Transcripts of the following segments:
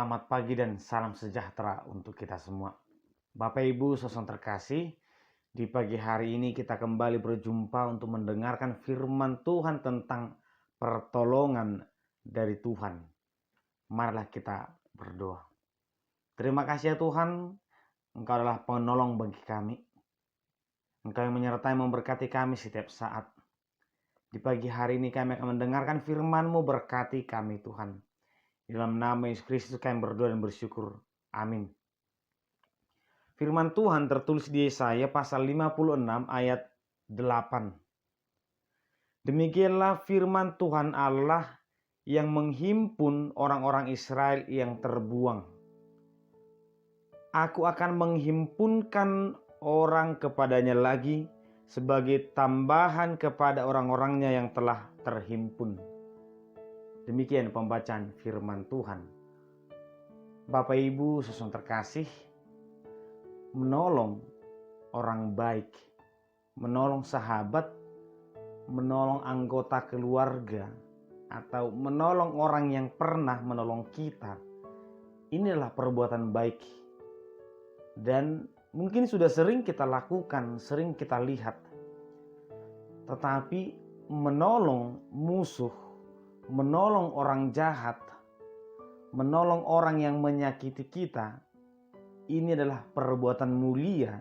Selamat pagi dan salam sejahtera untuk kita semua. Bapak Ibu saudara terkasih, di pagi hari ini kita kembali berjumpa untuk mendengarkan firman Tuhan tentang pertolongan dari Tuhan. Marilah kita berdoa. Terima kasih ya Tuhan, Engkau adalah penolong bagi kami. Engkau yang menyertai memberkati kami setiap saat. Di pagi hari ini kami akan mendengarkan firman-Mu, berkati kami Tuhan. Di dalam nama Yesus Kristus kami berdoa dan bersyukur. Amin. Firman Tuhan tertulis di Yesaya pasal 56 ayat 8. Demikianlah firman Tuhan Allah yang menghimpun orang-orang Israel yang terbuang. Aku akan menghimpunkan orang kepadanya lagi sebagai tambahan kepada orang-orangnya yang telah terhimpun. Demikian pembacaan firman Tuhan. Bapak Ibu saudara terkasih, menolong orang baik, menolong sahabat, menolong anggota keluarga, atau menolong orang yang pernah menolong kita, inilah perbuatan baik. Dan mungkin sudah sering kita lakukan, sering kita lihat. Tetapi menolong musuh, menolong orang jahat, menolong orang yang menyakiti kita, ini adalah perbuatan mulia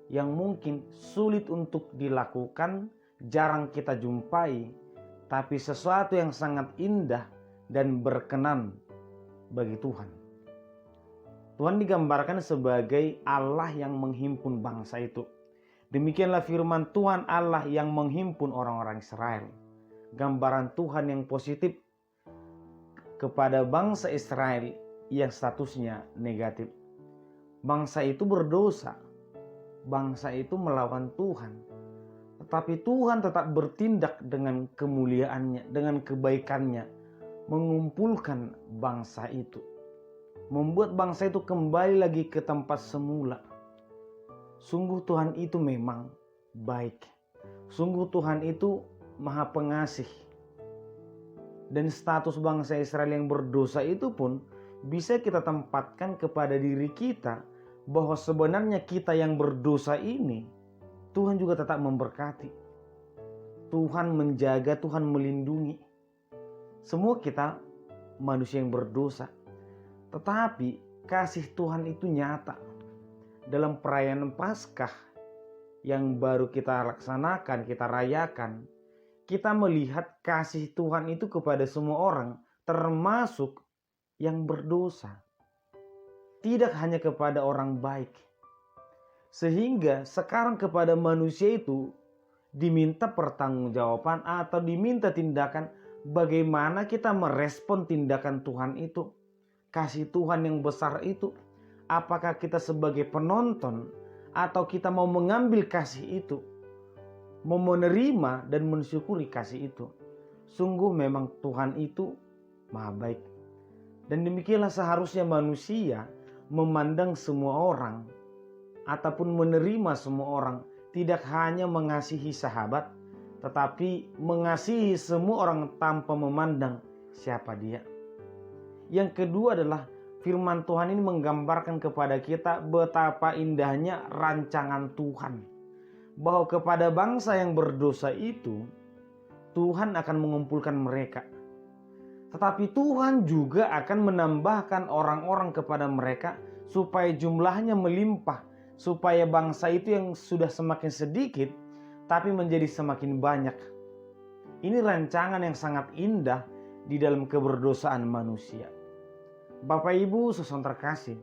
yang mungkin sulit untuk dilakukan, jarang kita jumpai, tapi sesuatu yang sangat indah dan berkenan bagi Tuhan. Tuhan digambarkan sebagai Allah yang menghimpun bangsa itu. Demikianlah firman Tuhan Allah yang menghimpun orang-orang Israel. Gambaran Tuhan yang positif kepada bangsa Israel yang statusnya negatif. Bangsa itu berdosa, bangsa itu melawan Tuhan, tetapi Tuhan tetap bertindak dengan kemuliaannya, dengan kebaikannya, mengumpulkan bangsa itu, membuat bangsa itu kembali lagi ke tempat semula. Sungguh Tuhan itu memang baik, sungguh Tuhan itu Maha Pengasih. Dan status bangsa Israel yang berdosa itu pun bisa kita tempatkan kepada diri kita, bahwa sebenarnya kita yang berdosa ini Tuhan juga tetap memberkati. Tuhan menjaga, Tuhan melindungi. Semua kita manusia yang berdosa, tetapi kasih Tuhan itu nyata. Dalam perayaan Paskah yang baru kita laksanakan, kita rayakan, kita melihat kasih Tuhan itu kepada semua orang, termasuk yang berdosa. Tidak hanya kepada orang baik. Sehingga sekarang kepada manusia itu diminta pertanggungjawaban atau diminta tindakan bagaimana kita merespon tindakan Tuhan itu. Kasih Tuhan yang besar itu. Apakah kita sebagai penonton atau kita mau mengambil kasih itu, mau menerima dan mensyukuri kasih itu. Sungguh memang Tuhan itu Maha baik. Dan demikianlah seharusnya manusia memandang semua orang ataupun menerima semua orang, tidak hanya mengasihi sahabat, tetapi mengasihi semua orang tanpa memandang siapa dia. Yang kedua adalah firman Tuhan ini menggambarkan kepada kita betapa indahnya rancangan Tuhan, bahwa kepada bangsa yang berdosa itu Tuhan akan mengumpulkan mereka. Tetapi Tuhan juga akan menambahkan orang-orang kepada mereka supaya jumlahnya melimpah, supaya bangsa itu yang sudah semakin sedikit tapi menjadi semakin banyak. Ini rancangan yang sangat indah di dalam keberdosaan manusia. Bapak Ibu saudara terkasih,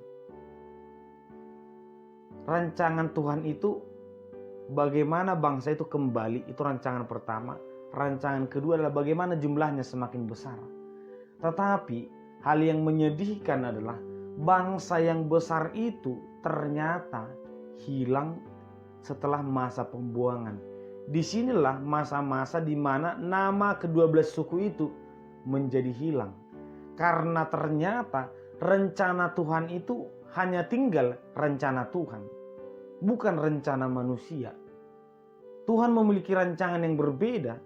rancangan Tuhan itu bagaimana bangsa itu kembali, itu rancangan pertama. Rancangan kedua adalah bagaimana jumlahnya semakin besar. Tetapi hal yang menyedihkan adalah bangsa yang besar itu ternyata hilang setelah masa pembuangan. Disinilah masa-masa di mana nama ke-12 suku itu menjadi hilang. Karena ternyata rencana Tuhan itu hanya tinggal rencana Tuhan, bukan rencana manusia. Tuhan memiliki rancangan yang berbeda,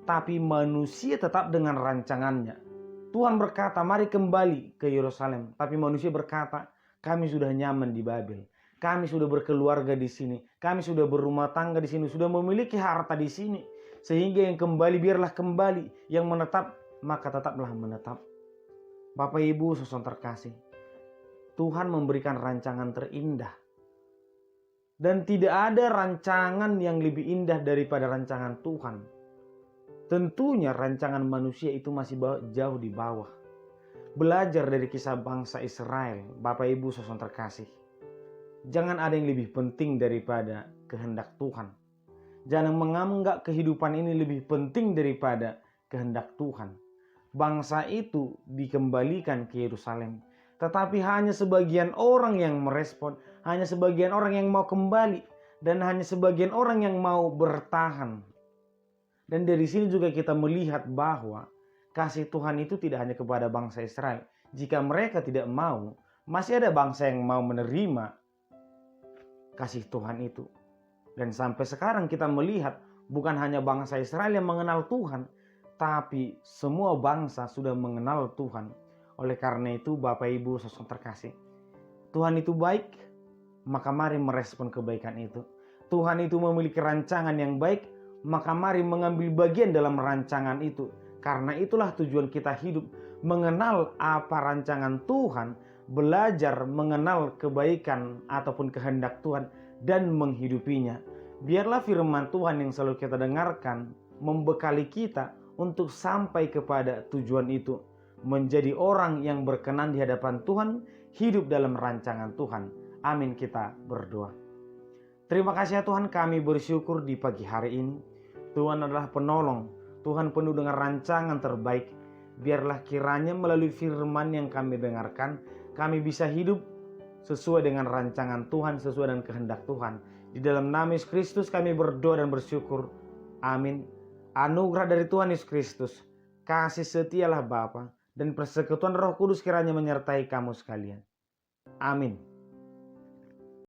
tapi manusia tetap dengan rancangannya. Tuhan berkata, mari kembali ke Yerusalem. Tapi manusia berkata, kami sudah nyaman di Babel. Kami sudah berkeluarga di sini. Kami sudah berumah tangga di sini. Sudah memiliki harta di sini. Sehingga yang kembali, biarlah kembali. Yang menetap, maka tetaplah menetap. Bapak Ibu saudara terkasih, Tuhan memberikan rancangan terindah. Dan tidak ada rancangan yang lebih indah daripada rancangan Tuhan. Tentunya rancangan manusia itu masih jauh di bawah. Belajar dari kisah bangsa Israel, Bapak Ibu saudara terkasih. Jangan ada yang lebih penting daripada kehendak Tuhan. Jangan menganggap kehidupan ini lebih penting daripada kehendak Tuhan. Bangsa itu dikembalikan ke Yerusalem. Tetapi hanya sebagian orang yang merespon, hanya sebagian orang yang mau kembali, dan hanya sebagian orang yang mau bertahan. Dan dari sini juga kita melihat bahwa kasih Tuhan itu tidak hanya kepada bangsa Israel. Jika mereka tidak mau, masih ada bangsa yang mau menerima kasih Tuhan itu. Dan sampai sekarang kita melihat bukan hanya bangsa Israel yang mengenal Tuhan, tapi semua bangsa sudah mengenal Tuhan. Oleh karena itu Bapak Ibu saudara terkasih, Tuhan itu baik, maka mari merespon kebaikan itu. Tuhan itu memiliki rancangan yang baik, maka mari mengambil bagian dalam rancangan itu. Karena itulah tujuan kita hidup, mengenal apa rancangan Tuhan, belajar mengenal kebaikan ataupun kehendak Tuhan dan menghidupinya. Biarlah firman Tuhan yang selalu kita dengarkan membekali kita untuk sampai kepada tujuan itu, menjadi orang yang berkenan di hadapan Tuhan, hidup dalam rancangan Tuhan. Amin, kita berdoa. Terima kasih ya Tuhan, kami bersyukur di pagi hari ini. Tuhan adalah penolong, Tuhan penuh dengan rancangan terbaik. Biarlah kiranya melalui firman yang kami dengarkan, kami bisa hidup sesuai dengan rancangan Tuhan, sesuai dengan kehendak Tuhan. Di dalam nama Yesus Kristus kami berdoa dan bersyukur. Amin. Anugerah dari Tuhan Yesus Kristus, kasih setialah Bapa, dan persekutuan Roh Kudus kiranya menyertai kamu sekalian. Amin.